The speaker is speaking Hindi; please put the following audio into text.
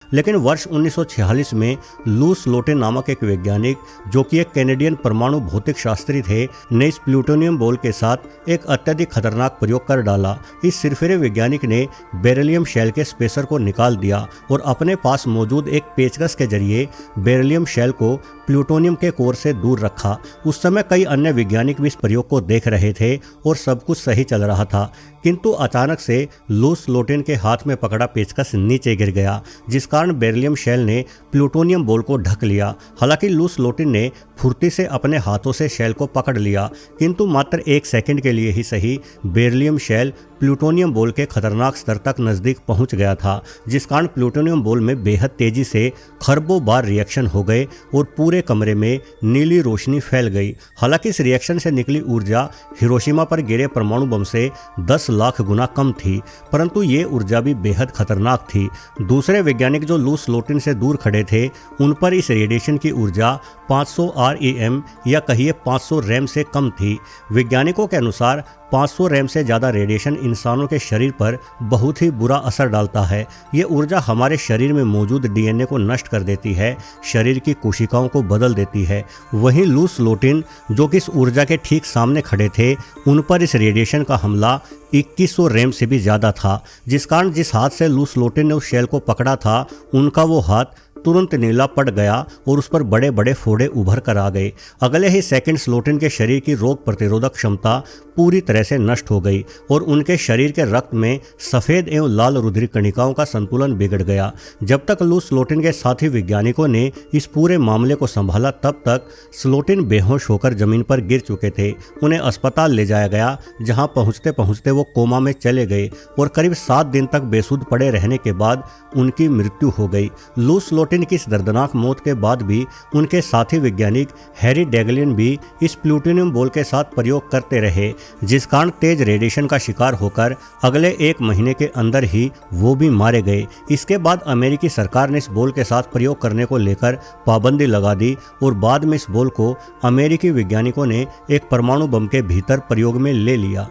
लेकिन वर्ष 1946 में लू स्लोटिन नामक एक वैज्ञानिक, जो कि एक कैनेडियन परमाणु भौतिक शास्त्री थे, ने इस प्लूटोनियम बॉल के साथ एक अत्यधिक खतरनाक प्रयोग कर डाला। इस सिरफिरे वैज्ञानिक ने बेरिलियम शेल के स्पेसर को निकाल दिया और अपने पास मौजूद एक पेचकस के जरिए बेरिलियम शेल को प्लूटोनियम के कोर से दूर रखा। उस समय कई अन्य वैज्ञानिक भी इस प्रयोग को देख रहे थे और सब कुछ सही चल रहा था, किंतु अचानक से लू स्लोटिन के हाथ में पकड़ा पेचकस नीचे गिर गया, जिस कारण बेरिलियम शेल ने प्लूटोनियम बॉल को ढक लिया। हालांकि लू स्लोटिन ने फुर्ती से अपने हाथों से शेल को पकड़ लिया, किंतु मात्र 1 सेकंड के लिए ही सही बेरिलियम शेल प्लूटोनियम बॉल के खतरनाक स्तर तक नजदीक पहुंच गया था, जिस कारण प्लूटोनियम बॉल में बेहद तेजी से खरबों बार रिएक्शन हो गए और पूरे कमरे में नीली रोशनी फैल गई। हालांकि इस रिएक्शन से निकली ऊर्जा हिरोशिमा पर गिरे परमाणु बम से 10 लाख गुना कम थी, परंतु ये ऊर्जा भी बेहद खतरनाक थी। दूसरे वैज्ञानिक जो लू स्लोटिन से दूर खड़े थे, उन पर इस रेडिएशन की ऊर्जा 500 REM या कहिए 500 रैम से कम थी। वैज्ञानिकों के अनुसार 500 रैम से ज़्यादा रेडिएशन इंसानों के शरीर पर बहुत ही बुरा असर डालता है। ये ऊर्जा हमारे शरीर में मौजूद DNA को नष्ट कर देती है, शरीर की कोशिकाओं को बदल देती है। वहीं लू स्लोटिन, जो कि इस ऊर्जा के ठीक सामने खड़े थे, उन पर इस रेडिएशन का हमला 2100 रैम से भी ज़्यादा था, जिस कारण जिस हाथ से लू स्लोटिन ने उस शेल को पकड़ा था, उनका वो हाथ तुरंत नीला पड़ गया और उस पर बड़े बड़े फोड़े उभर कर आ गए। अगले ही सेकंड स्लोटिन के शरीर की रोग प्रतिरोधक क्षमता पूरी तरह से नष्ट हो गई और उनके शरीर के रक्त में सफ़ेद एवं लाल रुधिर कणिकाओं का संतुलन बिगड़ गया। जब तक लू स्लोटिन के साथी वैज्ञानिकों ने इस पूरे मामले को संभाला, तब तक स्लोटिन बेहोश होकर जमीन पर गिर चुके थे। उन्हें अस्पताल ले जाया गया, जहां पहुंचते पहुंचते वो कोमा में चले गए और करीब 7 दिन तक बेसुध पड़े रहने के बाद उनकी मृत्यु हो गई। लू स्लोटिन की इस दर्दनाक मौत के बाद भी उनके साथी वैज्ञानिक हैरी डेगलिन भी इस प्लूटोनियम बॉल के साथ प्रयोग करते रहे, जिस कारण तेज रेडिएशन का शिकार होकर अगले 1 महीने के अंदर ही वो भी मारे गए। इसके बाद अमेरिकी सरकार ने इस बॉल के साथ प्रयोग करने को लेकर पाबंदी लगा दी और बाद में इस बॉल को अमेरिकी वैज्ञानिकों ने एक परमाणु बम के भीतर प्रयोग में ले लिया।